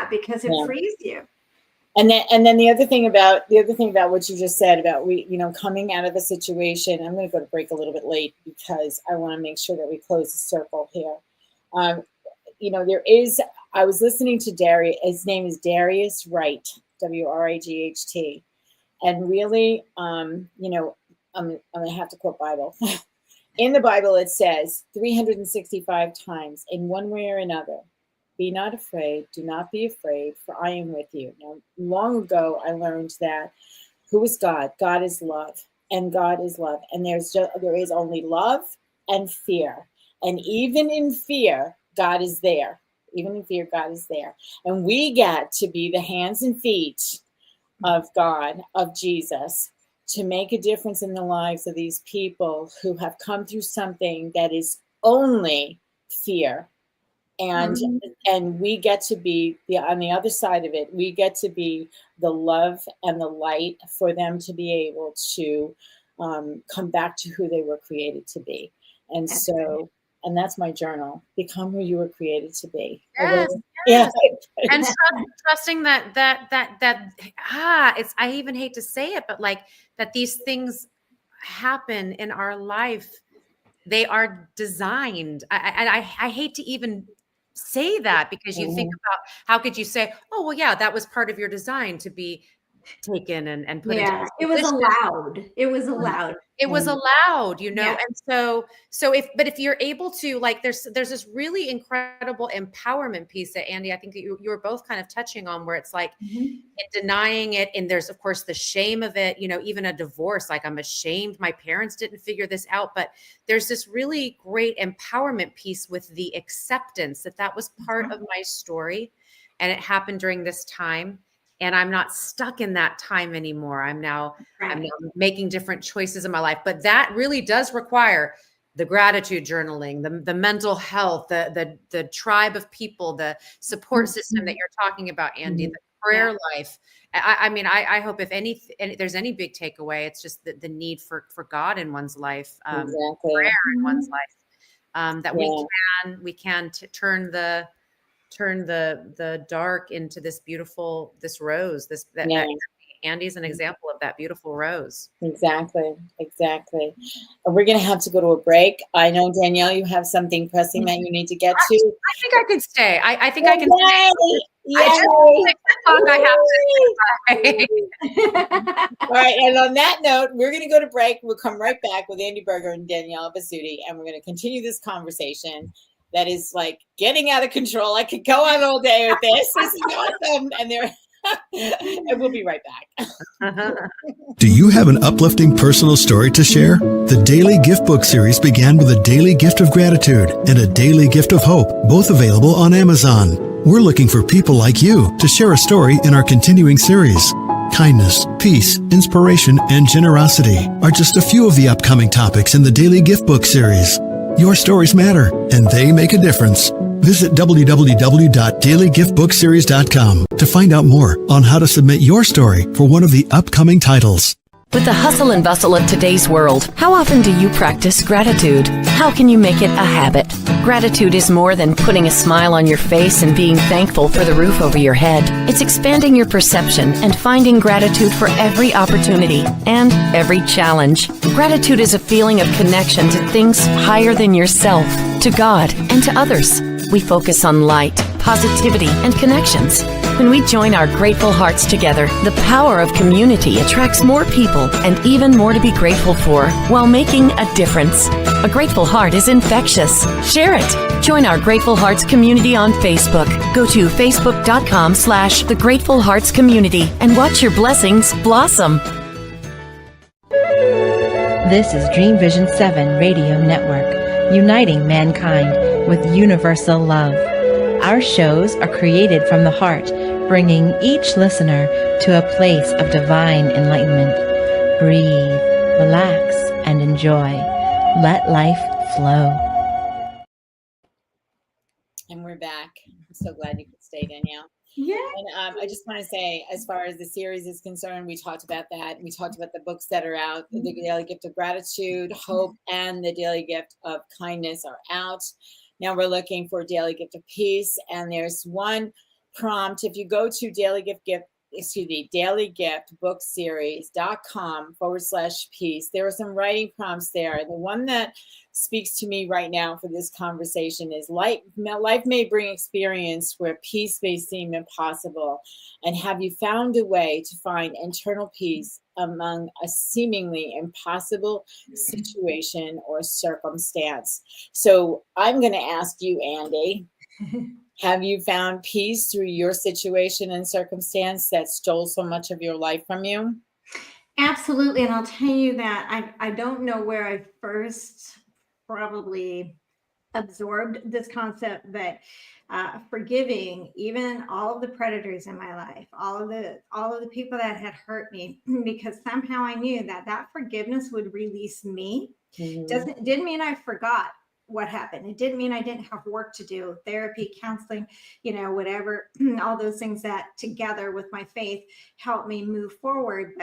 Because it frees you. And then the other thing about what you just said about coming out of the situation. I'm going to go to break a little bit late because I want to make sure that we close the circle here. I was listening to Darius. His name is Darius Wright, Wright, and really, I'm going to have to quote Bible. In the Bible, it says 365 times in one way or another, be not afraid, do not be afraid, for I am with you. Now, long ago, I learned that who is God? God is love, and God is love. And there is only love and fear. And even in fear, God is there. Even in fear, God is there. And we get to be the hands and feet of God, of Jesus, to make a difference in the lives of these people who have come through something that is only fear. And we get to be on the other side of it. We get to be the love and the light for them to be able to come back to who they were created to be. And so, and that's my journal. Become who you were created to be. Yes. Yeah. And trusting that it's, I even hate to say it, but like that these things happen in our life. They are designed. I hate to even say that, because you think about how could you say, oh, well, yeah, that was part of your design to be taken and put into it was allowed. It was allowed. It was allowed, you know? Yeah. And so if you're able to, like, there's this really incredible empowerment piece that Andi, I think that you were both kind of touching on, where it's like in denying it. And there's of course the shame of it, you know, even a divorce, like I'm ashamed my parents didn't figure this out, but there's this really great empowerment piece with the acceptance that was part of my story. And it happened during this time. And I'm not stuck in that time anymore. I'm now making different choices in my life. But that really does require the gratitude journaling, the mental health, the tribe of people, the support system that you're talking about, Andi, the prayer life. I mean, I hope if there's any big takeaway, it's just the need for God in one's life, prayer in one's life, that we can turn the dark into this beautiful, this rose, that Andi's an example of that beautiful rose. Exactly. We're going to have to go to a break. I know, Danielle, you have something pressing that you need to get to. I think I could stay. I think I can stay. Yay. I have to. All right. And on that note, we're going to go to break. We'll come right back with Andi Buerger and Danielle Bisutti, and we're going to continue this conversation that is like getting out of control. I could go on all day with this. This is awesome. And we'll be right back. Do you have an uplifting personal story to share? The Daily Gift Book series began with a daily gift of gratitude and a daily gift of hope, both available on Amazon. We're looking for people like you to share a story in our continuing series. Kindness, peace, inspiration, and generosity are just a few of the upcoming topics in the Daily Gift Book series. Your stories matter, and they make a difference. Visit www.dailygiftbookseries.com to find out more on how to submit your story for one of the upcoming titles. With the hustle and bustle of today's world, how often do you practice gratitude? How can you make it a habit? Gratitude is more than putting a smile on your face and being thankful for the roof over your head. It's expanding your perception and finding gratitude for every opportunity and every challenge. Gratitude is a feeling of connection to things higher than yourself, to God, and to others. We focus on light, positivity, and connections. When we join our grateful hearts together, the power of community attracts more people and even more to be grateful for while making a difference. A grateful heart is infectious. Share it. Join our Grateful Hearts community on Facebook. Go to facebook.com/The Grateful Hearts Community and watch your blessings blossom. This is Dream Vision 7 Radio Network, uniting mankind with universal love. Our shows are created from the heart, bringing each listener to a place of divine enlightenment. Breathe, relax, and enjoy. Let life flow. And we're back. I'm so glad you could stay, Danielle. Yeah. And I just want to say, as far as the series is concerned, we talked about that. We talked about the books that are out. The Daily Gift of Gratitude, Hope, and the Daily Gift of Kindness are out. Now we're looking for Daily Gift of Peace. And there's one prompt. If you go to dailygiftbookseries.com/peace, there are some writing prompts there. The one that speaks to me right now for this conversation is life may bring experience where peace may seem impossible. And have you found a way to find internal peace among a seemingly impossible situation or circumstance? So I'm going to ask you, Andi, have you found peace through your situation and circumstance that stole so much of your life from you? Absolutely. And I'll tell you that I don't know where I first probably absorbed this concept, but forgiving even all of the predators in my life, all of the people that had hurt me, because somehow I knew that forgiveness would release me. Didn't mean I forgot what happened. It didn't mean I didn't have work to do, therapy, counseling, whatever, all those things that together with my faith helped me move forward.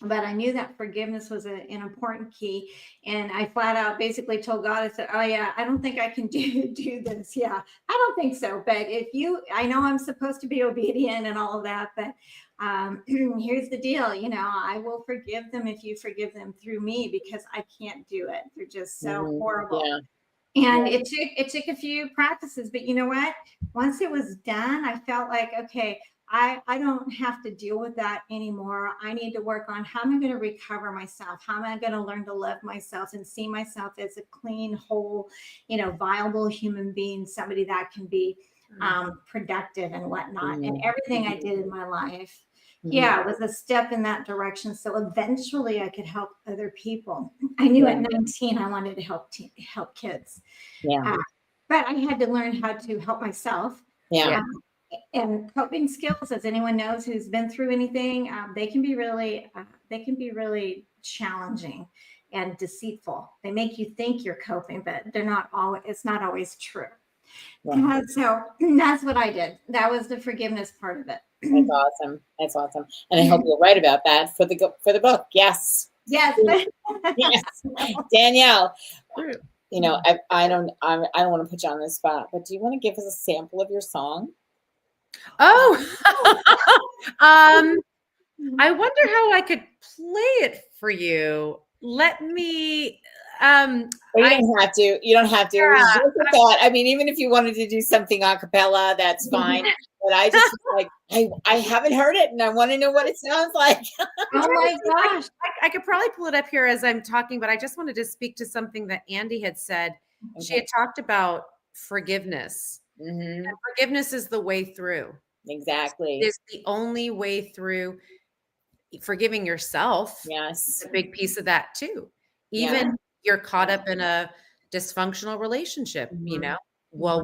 But I knew that forgiveness was an important key. And I flat out basically told God, I said, oh yeah, I don't think I can do this. Yeah, I don't think so. But I know I'm supposed to be obedient and all of that, but here's the deal, I will forgive them if you forgive them through me, because I can't do it. They're just so horrible. Yeah. And it took a few practices, but you know what? Once it was done, I felt like, okay, I don't have to deal with that anymore. I need to work on how am I going to recover myself? How am I going to learn to love myself and see myself as a clean, whole, viable human being, somebody that can be productive and whatnot. And everything I did in my life, was a step in that direction. So eventually I could help other people. I knew at 19, I wanted to help kids. Yeah. But I had to learn how to help myself. Yeah. And coping skills, as anyone knows who's been through anything, they can be really challenging and deceitful. They make you think you're coping, but it's not always true. Yeah. So that's what I did. That was the forgiveness part of it. That's awesome. And I hope you're right about that for the book. Yes. Yes. Danielle, I don't want to put you on the spot, but do you want to give us a sample of your song? Oh, I wonder how I could play it for you. Let me. You don't have to. Yeah. I mean, even if you wanted to do something a cappella, that's fine. But I just I haven't heard it, and I want to know what it sounds like. Oh my gosh! I could probably pull it up here as I'm talking, but I just wanted to speak to something that Andi had said. Okay. She had talked about forgiveness. And forgiveness is the way through. Exactly. It is the only way through. Forgiving yourself. Yes. A big piece of that too. Even you're caught up in a dysfunctional relationship, well,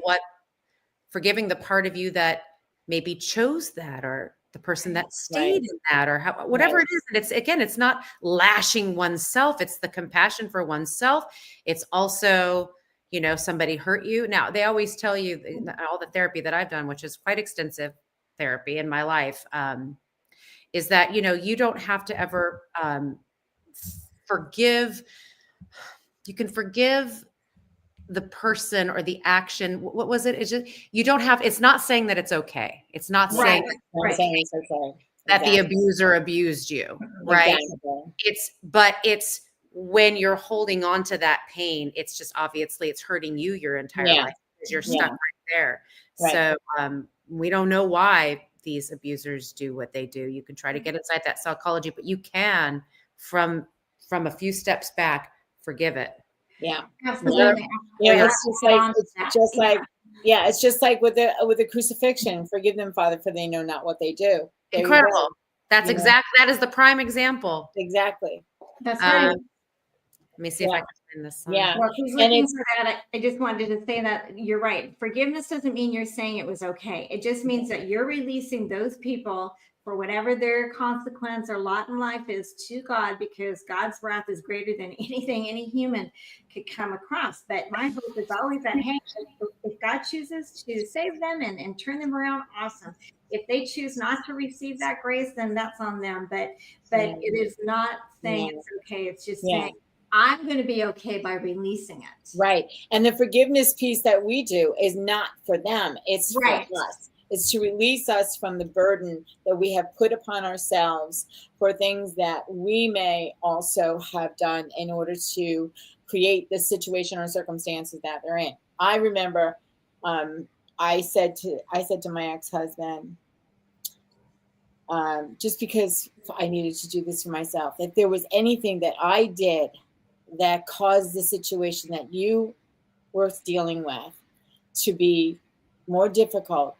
forgiving the part of you that maybe chose that, or the person that stayed in that, or whatever it is. And it's not lashing oneself. It's the compassion for oneself. It's also, somebody hurt you. Now, they always tell you all the therapy that I've done, which is quite extensive therapy in my life, is that, you don't have to ever forgive. You can forgive the person or the action. What was it? It's just, it's not saying that it's okay. It's not saying that the abuser abused you, right? Exactly. It's when you're holding on to that pain, it's just obviously it's hurting you your entire life because you're stuck right there. Right. So we don't know why these abusers do what they do. You can try to get inside that psychology, but you can from a few steps back, forgive it. Yeah, absolutely. It's just like with the crucifixion. Forgive them, Father, for they know not what they do. There Incredible. That is the prime example. Exactly. That's right. Let me see if I can find this song. Yeah. Well, he's looking for that. I just wanted to say that you're right. Forgiveness doesn't mean you're saying it was okay. It just means that you're releasing those people for whatever their consequence or lot in life is to God, because God's wrath is greater than anything any human could come across. But my hope is always that, hey, if God chooses to save them and turn them around, awesome. If they choose not to receive that grace, then that's on them. But it is not saying it's okay. It's just saying, I'm going to be okay by releasing it. Right. And the forgiveness piece that we do is not for them. It's for us. It's to release us from the burden that we have put upon ourselves for things that we may also have done in order to create the situation or circumstances that they're in. I remember I said to my ex-husband, just because I needed to do this for myself, if there was anything that I did that caused the situation that you were dealing with to be more difficult,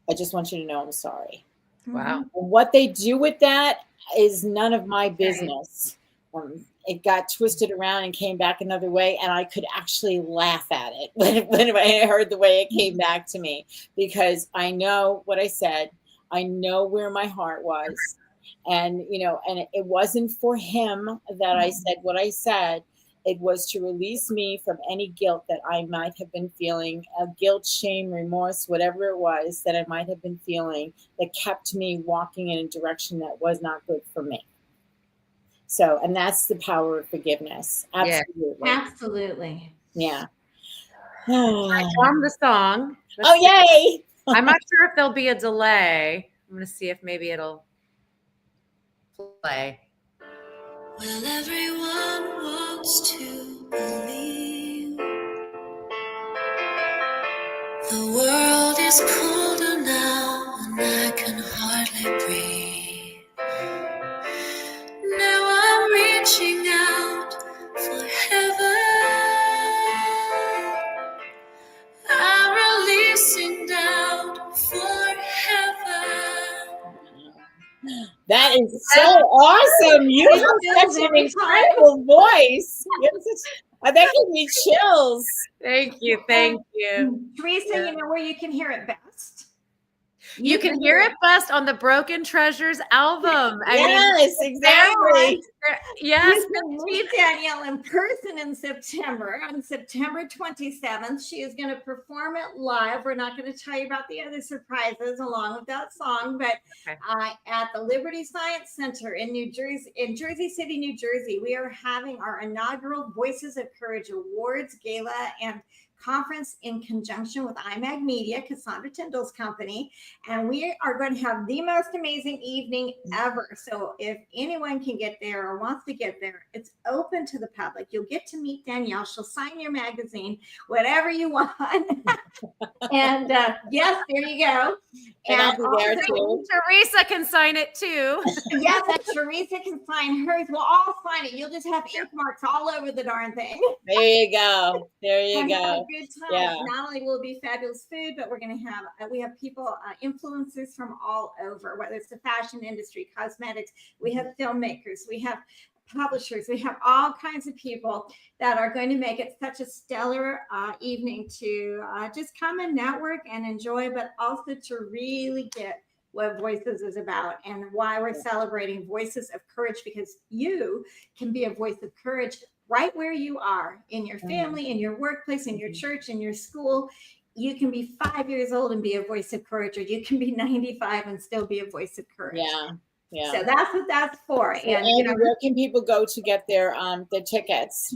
I just want you to know I'm sorry. Wow. What they do with that is none of my business. It got twisted around and came back another way, and I could actually laugh at it when I heard the way it came back to me, because I know what I said. I know where my heart was. And, and it wasn't for him that I said what I said. It was to release me from any guilt that I might have been feeling, guilt, shame, remorse, whatever it was that I might have been feeling that kept me walking in a direction that was not good for me. So, and that's the power of forgiveness. Absolutely. Yeah. Absolutely. Yeah. I found the song. Yay. I'm not sure if there'll be a delay. I'm going to see if maybe it'll play. Well, everyone wants to believe the world is colder now and I can hardly breathe. Now I'm reaching out for heaven. I'm releasing doubt for heaven. That is so awesome. You have such an incredible voice. That gives me chills. Thank you. Thank you. Teresa, you know where you can hear it best? You can hear it best on the Broken Treasures album. Yes, exactly. Yes. You can meet Danielle in person in September. On September 27th, she is going to perform it live. We're not going to tell you about the other surprises along with that song, but at the Liberty Science Center in Jersey City, New Jersey, we are having our inaugural Voices of Courage Awards Gala and conference in conjunction with IMAG Media, Cassandra Tindal's company, and we are going to have the most amazing evening ever. So if anyone can get there or wants to get there, it's open to the public. You'll get to meet Danielle. She'll sign your magazine, whatever you want. And yes, there you go. And I'll be there too. Teresa can sign it too. Yes, and Teresa can sign hers. We'll all sign it. You'll just have ink marks all over the darn thing. There you go. There you go. Good time. Yeah. Not only will it be fabulous food, but we're going to have we have people, influencers from all over, whether it's the fashion industry, cosmetics, we have filmmakers, we have publishers, we have all kinds of people that are going to make it such a stellar evening to just come and network and enjoy, but also to really get what Voices is about and why we're celebrating Voices of Courage, because you can be a voice of courage right where you are, in your family, in your workplace, in your church, in your school. You can be 5 years old and be a voice of courage, or you can be 95 and still be a voice of courage. Yeah. Yeah. So that's what that's for. So, And Andi, where can people go to get their tickets?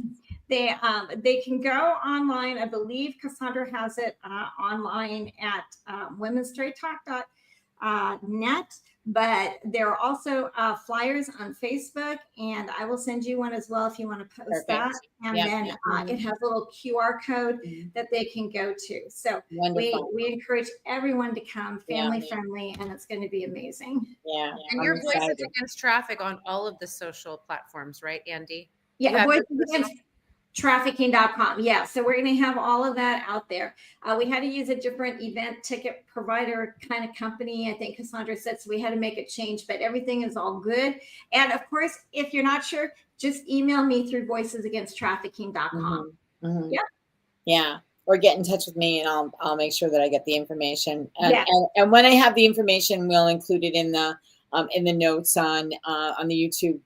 they can go online. I believe Cassandra has it online at womenstraighttalk.net. But there are also flyers on Facebook, and I will send you one as well if you want to post that. And then it has a little QR code that they can go to. So we encourage everyone to come, family friendly, and it's going to be amazing. Yeah. And your Voices Against Traffic on all of the social platforms, right, Andi? Yeah, Voices Against trafficking.com. Yeah, so we're going to have all of that out there. We had to use a different event ticket provider kind of company. I think Cassandra said, so we had to make a change, but everything is all good. And of course, if you're not sure, just email me through voicesagainsttrafficking.com. Mm-hmm. Yeah. Yeah. Or get in touch with me, and I'll make sure that I get the information. And when I have the information, we'll include it in the notes on the YouTube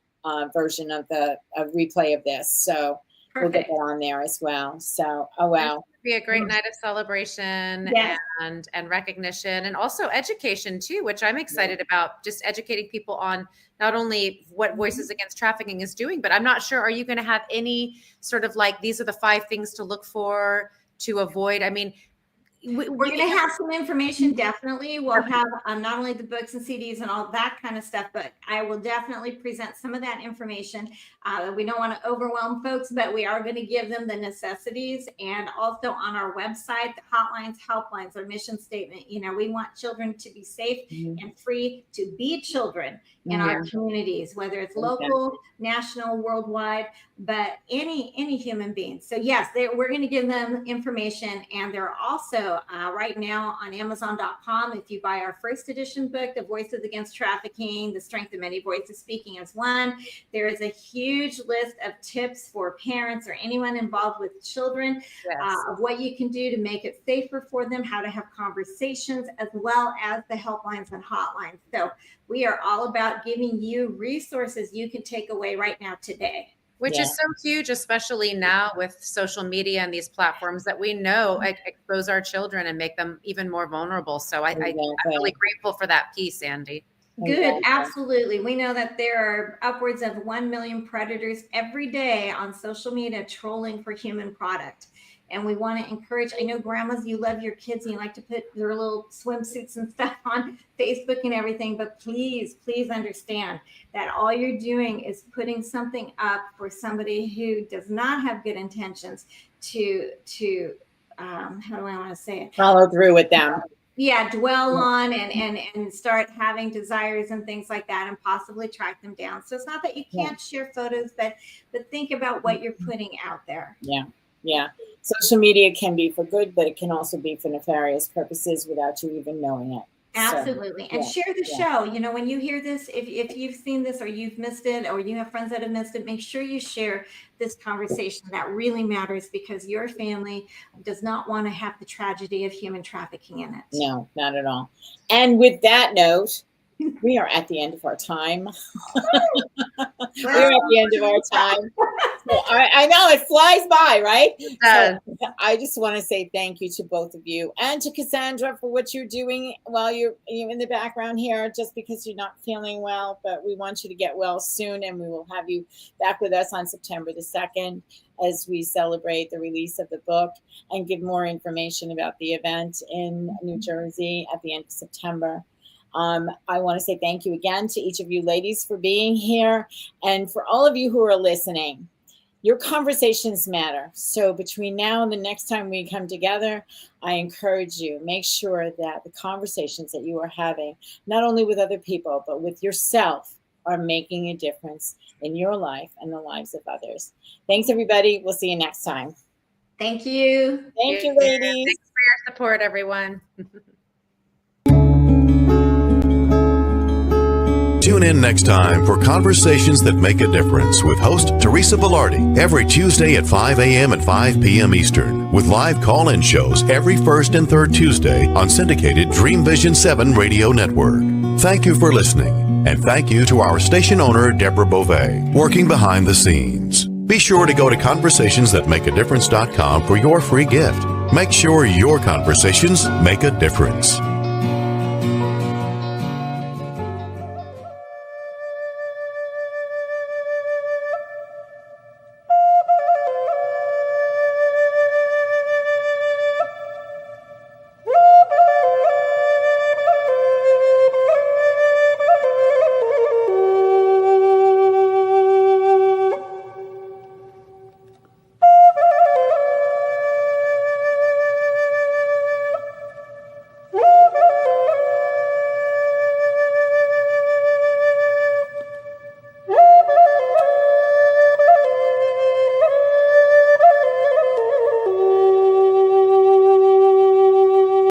version of the replay of this. So we'll get that on there as well. So, oh wow, it'll be a great night of celebration and recognition, and also education too, which I'm excited about. Just educating people on not only what Voices Against Trafficking is doing, but I'm not sure. Are you going to have any sort of like these are the 5 things to look for to avoid? I mean, we're going to have some information. Definitely, we'll have not only the books and CDs and all that kind of stuff, but I will definitely present some of that information. We don't want to overwhelm folks, but we are going to give them the necessities, and also on our website, the hotlines, helplines, our mission statement. You know, we want children to be safe and free to be children in our communities, whether it's local, national, worldwide, but any human being. So yes, we're going to give them information, and they're also right now on Amazon.com. If you buy our first edition book, The Voices Against Trafficking, The Strength of Many Voices Speaking as One, there is a huge list of tips for parents or anyone involved with children of what you can do to make it safer for them, how to have conversations, as well as the helplines and hotlines. So we are all about giving you resources you can take away right now today. Which is so huge, especially now with social media and these platforms that we know expose our children and make them even more vulnerable. So I'm really grateful for that piece, Andi. Good, absolutely. We know that there are upwards of 1 million predators every day on social media trolling for human product. And we want to encourage, I know grandmas, you love your kids and you like to put their little swimsuits and stuff on Facebook and everything, but please understand that all you're doing is putting something up for somebody who does not have good intentions to how do I want to say it? Follow through with them. Yeah, dwell on and start having desires and things like that, and possibly track them down. So it's not that you can't share photos, but think about what you're putting out there. Yeah. Social media can be for good, but it can also be for nefarious purposes without you even knowing it. Absolutely. And share the show. You know, when you hear this, if you've seen this or you've missed it, or you have friends that have missed it, make sure you share this conversation. That really matters, because your family does not want to have the tragedy of human trafficking in it. No, not at all. And with that note, we are at the end of our time. We're at the end of our time. So I know it flies by, right? So I just want to say thank you to both of you, and to Cassandra for what you're doing while you're in the background here, just because you're not feeling well. But we want you to get well soon, and we will have you back with us on September the 2nd as we celebrate the release of the book and give more information about the event in New Jersey at the end of September. I want to say thank you again to each of you ladies for being here, and for all of you who are listening. Your conversations matter. So between now and the next time we come together, I encourage you, make sure that the conversations that you are having, not only with other people, but with yourself, are making a difference in your life and the lives of others. Thanks, everybody. We'll see you next time. Thank you. Thank you, ladies. Thanks for your support, everyone. Tune in next time for Conversations That Make a Difference with host Teresa Velardi every Tuesday at 5 a.m. and 5 p.m. Eastern, with live call-in shows every first and third Tuesday on syndicated Dream Vision 7 radio network. Thank you for listening, and thank you to our station owner, Deborah Beauvais, working behind the scenes. Be sure to go to conversationsthatmakeadifference.com for your free gift. Make sure your conversations make a difference.